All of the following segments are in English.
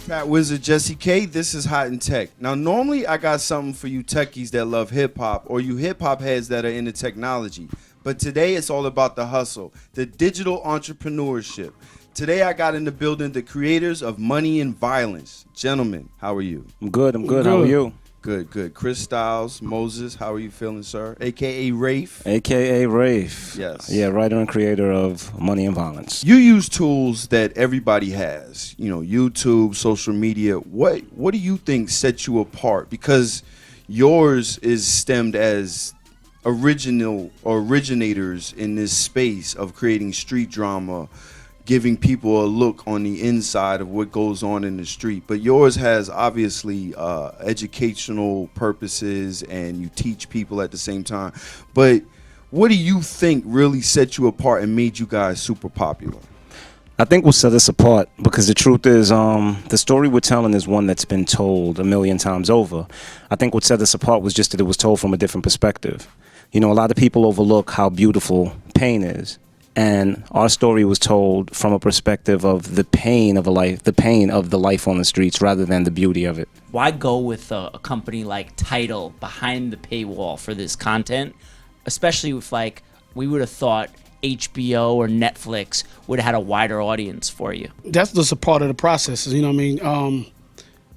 Cat Wizard Jesse K. This is Hot in Tech. Now, normally I got something for you techies that love hip hop or you hip hop heads that are into technology. But today it's all about the hustle, the digital entrepreneurship. Today I got in the building the creators of Money and Violence. Gentlemen, how are you? I'm good. How are you? Good. Chris Styles, Moses, how are you feeling, sir? AKA Rafe. AKA Rafe. Yes. Yeah, writer and creator of Money and Violence. You use tools that everybody has, YouTube, social media. What do you think sets you apart? Because yours is stemmed as originators in this space of creating street drama, giving people a look on the inside of what goes on in the street. But yours has obviously educational purposes and you teach people at the same time. But what do you think really set you apart and made you guys super popular? I think what set us apart, because the truth is the story we're telling is one that's been told a million times over. I think what set us apart was just that it was told from a different perspective. A lot of people overlook how beautiful pain is. And our story was told from a perspective of the pain of the life on the streets rather than the beauty of it. Why go with a company like Tidal behind the paywall for this content? Especially if we would have thought HBO or Netflix would have had a wider audience for you. That's just a part of the process, The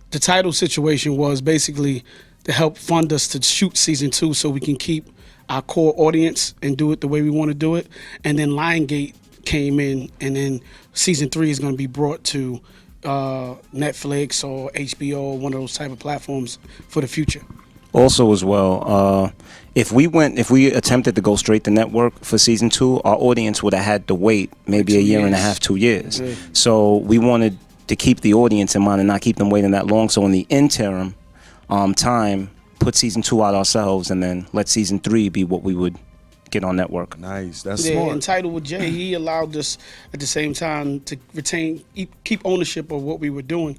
Tidal situation was basically to help fund us to shoot season 2 so we can keep our core audience and do it the way we want to do it. And then Lionsgate came in, and then season 3 is going to be brought to Netflix or HBO or one of those type of platforms for the future. Also, as well, if we attempted to go straight to network for season 2, our audience would have had to wait maybe a year and a half, 2 years. Yeah. So we wanted to keep the audience in mind and not keep them waiting that long. So in the interim time, put season 2 out ourselves and then let season 3 be what we would get on network. Nice, that's smart. And Tidal with Jay, he allowed us at the same time to keep ownership of what we were doing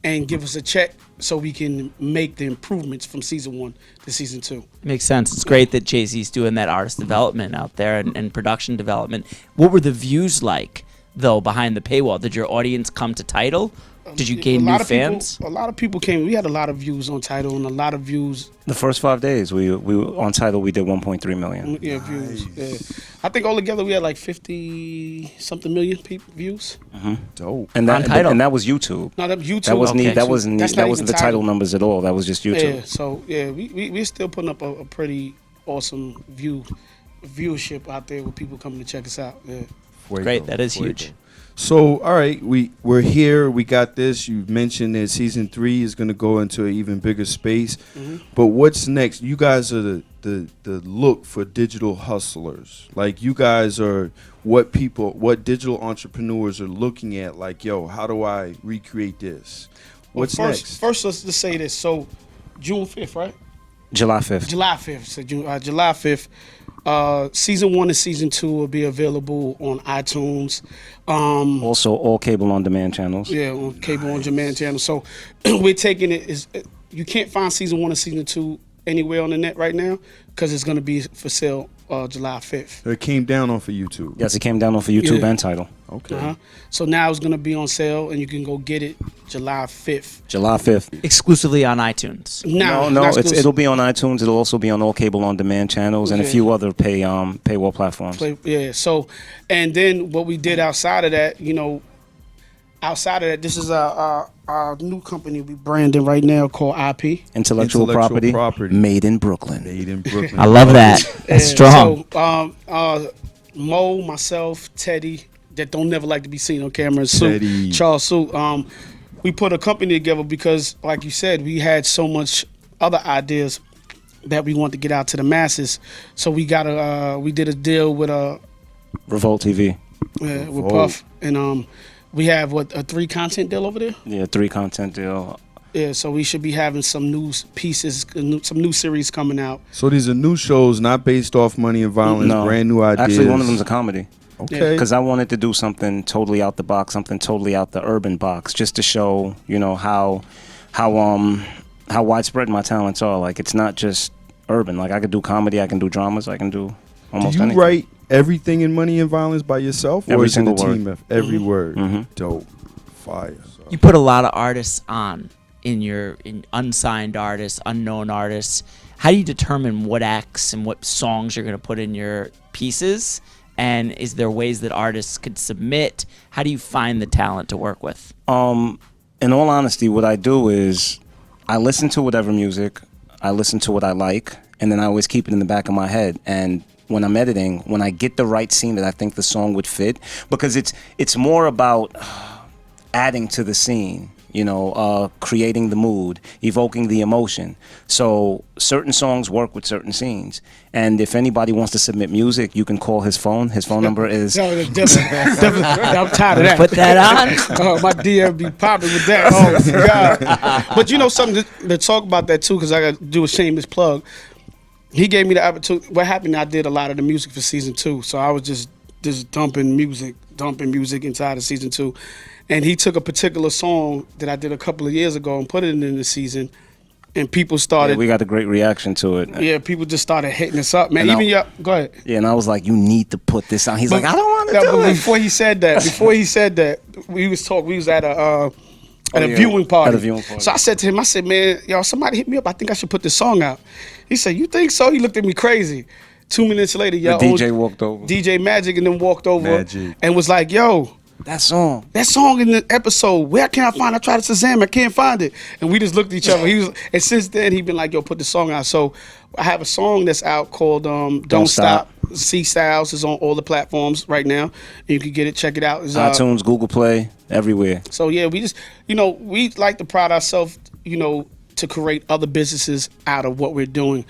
and give us a check so we can make the improvements from season 1 to season 2. Makes sense. It's great that Jay-Z's doing that artist development out there and production development. What were the views like, though, behind the paywall? Did your audience come to Tidal? Did you gain new fans? A lot of people came. We had a lot of views on Tidal and a lot of views. The first 5 days, we were on Tidal, we did 1.3 million. Yeah, nice. Views. Yeah. I think altogether we had like 50-something million views. Mm-hmm. Dope. And that was YouTube. No, that was YouTube. That wasn't the Tidal numbers at all. That was just YouTube. Yeah. So we're still putting up a pretty awesome viewership out there with people coming to check us out. Yeah. Great. That is huge. So, all right, we're here. We got this. You mentioned that season 3 is going to go into an even bigger space. Mm-hmm. But what's next? You guys are the look for digital hustlers. Like, you guys are what digital entrepreneurs are looking at. Like, yo, how do I recreate this? What's next? First, let's just say this. So, June 5th, right? July 5th. July 5th. So, July 5th. Season 1 and season 2 will be available on iTunes. Also, all cable on demand channels. Yeah, on cable on demand channels. So we're taking it. You can't find season 1 and season 2 anywhere on the net right now because it's going to be for sale July 5th. It came down off of YouTube. Yes, it came down off of YouTube and Tidal. Okay. Uh-huh. So now it's going to be on sale, and you can go get it July 5th. July 5th. Exclusively on iTunes. No, it'll be on iTunes. It'll also be on all cable on demand channels and a few other paywall platforms. So, and then what we did outside of that, this is our new company we branding right now called IP. Intellectual property made in Brooklyn. I love that. That's strong. So, Mo, myself, Teddy, that don't never like to be seen on camera, Sue, Charles Sue. We put a company together because, like you said, we had so much other ideas that we wanted to get out to the masses. So we did a deal with Revolt TV. With Puff, and we have a 3 content deal over there. Yeah, 3 content deal. Yeah, so we should be having some news pieces, some new series coming out. So these are new shows, not based off Money and Violence, brand new ideas. Actually, one of them's a comedy. Okay. Because I wanted to do something totally out the box, something totally out the urban box, just to show, how widespread my talents are. Like, it's not just urban. Like, I could do comedy, I can do dramas, I can do almost anything. Do you write everything in Money and Violence by yourself, or every is it a single team? Every word. Mm-hmm. Dope. fire. So. You put a lot of artists on in unsigned artists, unknown artists. How do you determine what acts and what songs you're going to put in your pieces? And is there ways that artists could submit? How do you find the talent to work with? In all honesty, what I do is I listen to whatever music, I listen to what I like, and then I always keep it in the back of my head. And when I'm editing, when I get the right scene that I think the song would fit, because it's more about adding to the scene, you know, creating the mood, evoking the emotion. So certain songs work with certain scenes. And if anybody wants to submit music, you can call his phone. His phone number is... No, definitely. I'm tired of that. Put that on. Oh, my DM be popping with that. Oh, my God. But you know something to talk about that, too, because I got to do a shameless plug. He gave me the opportunity. What happened, I did a lot of the music for season 2. So I was just dumping music inside of season 2. And he took a particular song that I did a couple of years ago and put it in the season. And people started... Yeah, we got a great reaction to it. Yeah, people just started hitting us up, man. And Go ahead. Yeah, and I was like, you need to put this on. He's like, I don't want to do it. Before he said that, we was at a viewing party. At a viewing party. So I said to him, man, yo, somebody hit me up. I think I should put this song out. He said, you think so? He looked at me crazy. 2 minutes later, the DJ walked over. DJ Magic and then walked over and was like, yo, that song in the episode, where can I find it? I tried to Shazam, I can't find it. And we just looked at each other. And since then, he been like, yo, put the song out. So I have a song that's out called Don't Stop. C Styles is on all the platforms right now. And you can get it, check it out. It's, iTunes, Google Play, everywhere. So yeah, we just, we like to pride ourselves, to create other businesses out of what we're doing.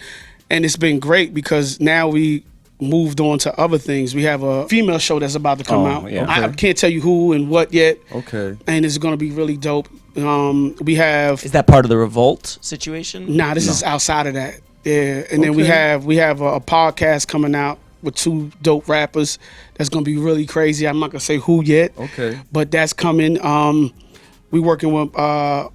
And it's been great because now we moved on to other things. We have a female show that's about to come out. Yeah. I can't tell you who and what yet. Okay. And it's going to be really dope. We have... Is that part of the Revolt situation? Nah, this is outside of that. Yeah. And then we have a podcast coming out with 2 dope rappers that's going to be really crazy. I'm not going to say who yet. Okay. But that's coming. We working with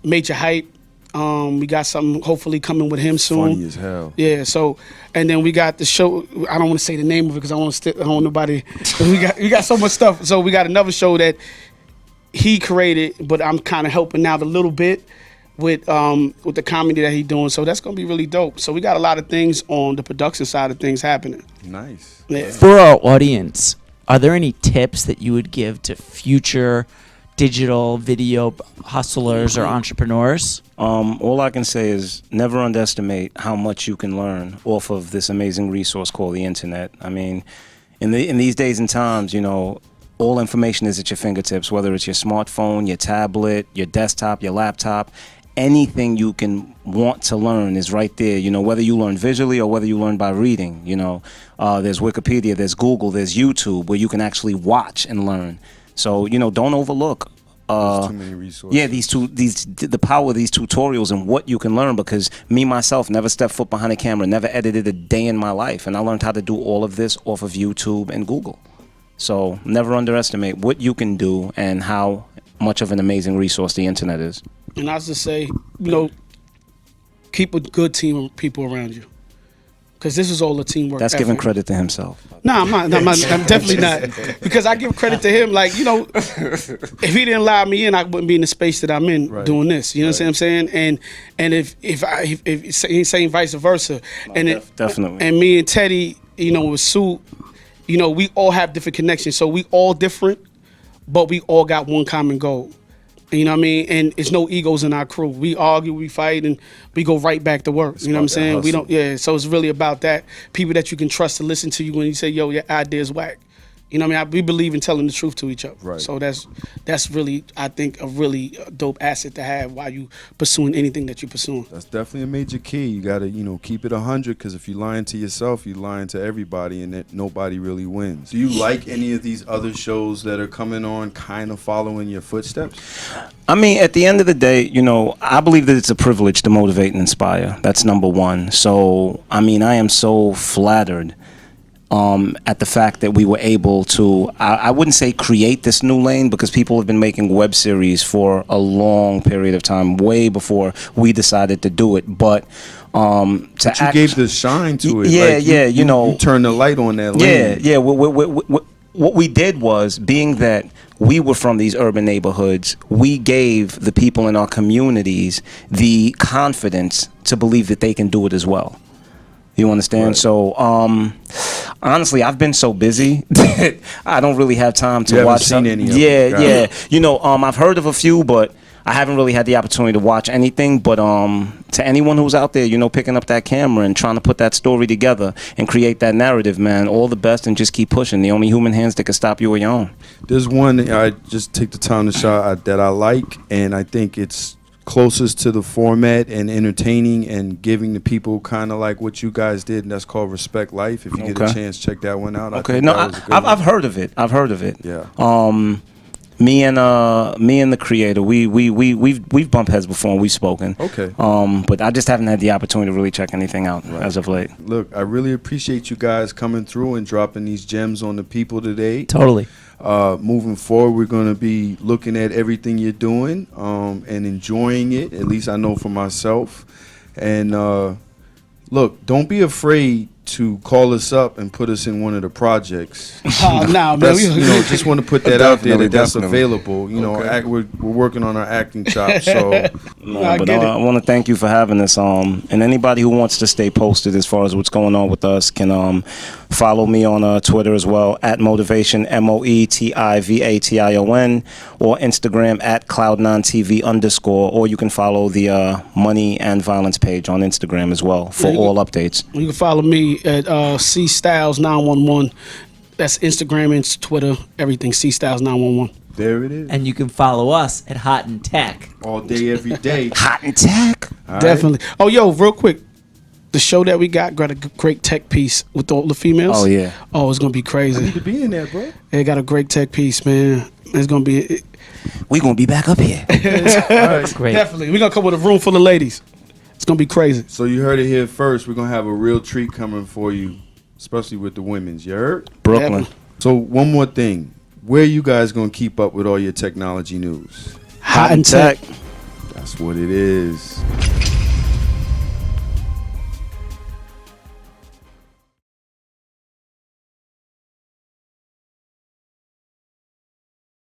Major HiT. We got something hopefully coming with him soon. Funny as hell. Yeah. So, and then we got the show. I don't want to say the name of it because I don't want nobody. we got so much stuff. So we got another show that he created, but I'm kind of helping out a little bit with the comedy that he's doing. So that's gonna be really dope. So we got a lot of things on the production side of things happening. Nice. Yeah. For our audience, are there any tips that you would give to future digital video hustlers or entrepreneurs? All I can say is never underestimate how much you can learn off of this amazing resource called the internet. I mean, in these days and times, all information is at your fingertips, whether it's your smartphone, your tablet, your desktop, your laptop. Anything you can want to learn is right there, whether you learn visually or whether you learn by reading. There's Wikipedia, there's Google, there's YouTube, where you can actually watch and learn. So, don't overlook There's too many resources. yeah, the power of these tutorials and what you can learn, because me, myself, never stepped foot behind a camera, never edited a day in my life. And I learned how to do all of this off of YouTube and Google. So never underestimate what you can do and how much of an amazing resource the internet is. And I was to say, keep a good team of people around you. Because this is all a teamwork. That's giving credit to himself. No, I'm definitely not. Because I give credit to him. Like, if he didn't allow me in, I wouldn't be in the space that I'm in doing this. You know what I'm saying? And if he's saying vice versa. Definitely. And me and Teddy, with Sue, we all have different connections. So we all different, but we all got one common goal. You know what I mean? And it's no egos in our crew. We argue, we fight, and we go right back to work. You know what I'm saying? We don't. Yeah. So it's really about that. People that you can trust to listen to you when you say, "Yo, your idea's whack." You know what I mean? We believe in telling the truth to each other. Right. So that's really, I think, a really dope asset to have while you pursuing anything that you're pursuing. That's definitely a major key. You got to, keep it 100, because if you're lying to yourself, you're lying to everybody, and nobody really wins. Do you like any of these other shows that are coming on kind of following your footsteps? I mean, at the end of the day, I believe that it's a privilege to motivate and inspire. That's number one. So, I mean, I am so flattered at the fact that we were able to, I wouldn't say create this new lane, because people have been making web series for a long period of time, way before we decided to do it. But you gave the shine to it. Yeah, you turned the light on that lane. Yeah. what we did was, being that we were from these urban neighborhoods, we gave the people in our communities the confidence to believe that they can do it as well. You understand? Right. So, honestly, I've been so busy that I don't really have time to You haven't watch. seen any of them. Yeah, Got yeah. it. You know, I've heard of a few, but I haven't really had the opportunity to watch anything. But to anyone who's out there, you know, picking up that camera and trying to put that story together and create that narrative, man, all the best, and just keep pushing. The only human hands that can stop you are your own. There's one that I just take the time to shot that I like, and I think it's closest to the format and entertaining and giving the people kind of like what you guys did, and that's called Respect Life. If you get a Okay. chance, check that one out. I Okay, think no, that was a good I've one. heard of it. I've heard of it. Yeah. Me and the creator, we've bumped heads before and we've spoken. Okay. But I just haven't had the opportunity to really check anything out as of late. Look, I really appreciate you guys coming through and dropping these gems on the people today. Totally. Moving forward, we're going to be looking at everything you're doing and enjoying it, at least I know for myself. And look, don't be afraid to call us up and put us in one of the projects. Nah, man. That's, you know, just want to put that out there that that's Definitely. available. You know, Okay. we're working on our acting chops, so No, I but get it. I want to thank you for having this. And anybody who wants to stay posted as far as what's going on with us can follow me on Twitter as well at Motivation MOETIVATION, or Instagram at Cloud9TV_, or you can follow the Money and Violence page on Instagram as well for Yeah, all updates. You can follow me at C Styles 911. That's Instagram and Twitter, everything. C Styles 911. there it is. And you can follow us at Hot and Tech. All day, every day. Hot and tech. All right? Definitely. Oh, yo, real quick. The show that we got a great tech piece with all the females. Oh yeah. Oh, it's gonna be I need crazy. to be in there, bro. They got a great tech piece, man. It's gonna be We gonna be back up here. All right. Great. definitely. We're gonna come with a room full of ladies. It's gonna be crazy. So you heard it here first. We're going to have a real treat coming for you, especially with the women's. You heard? Brooklyn. So one more thing. Where you guys going to keep up with all your technology news? Hot and tech. That's what it is.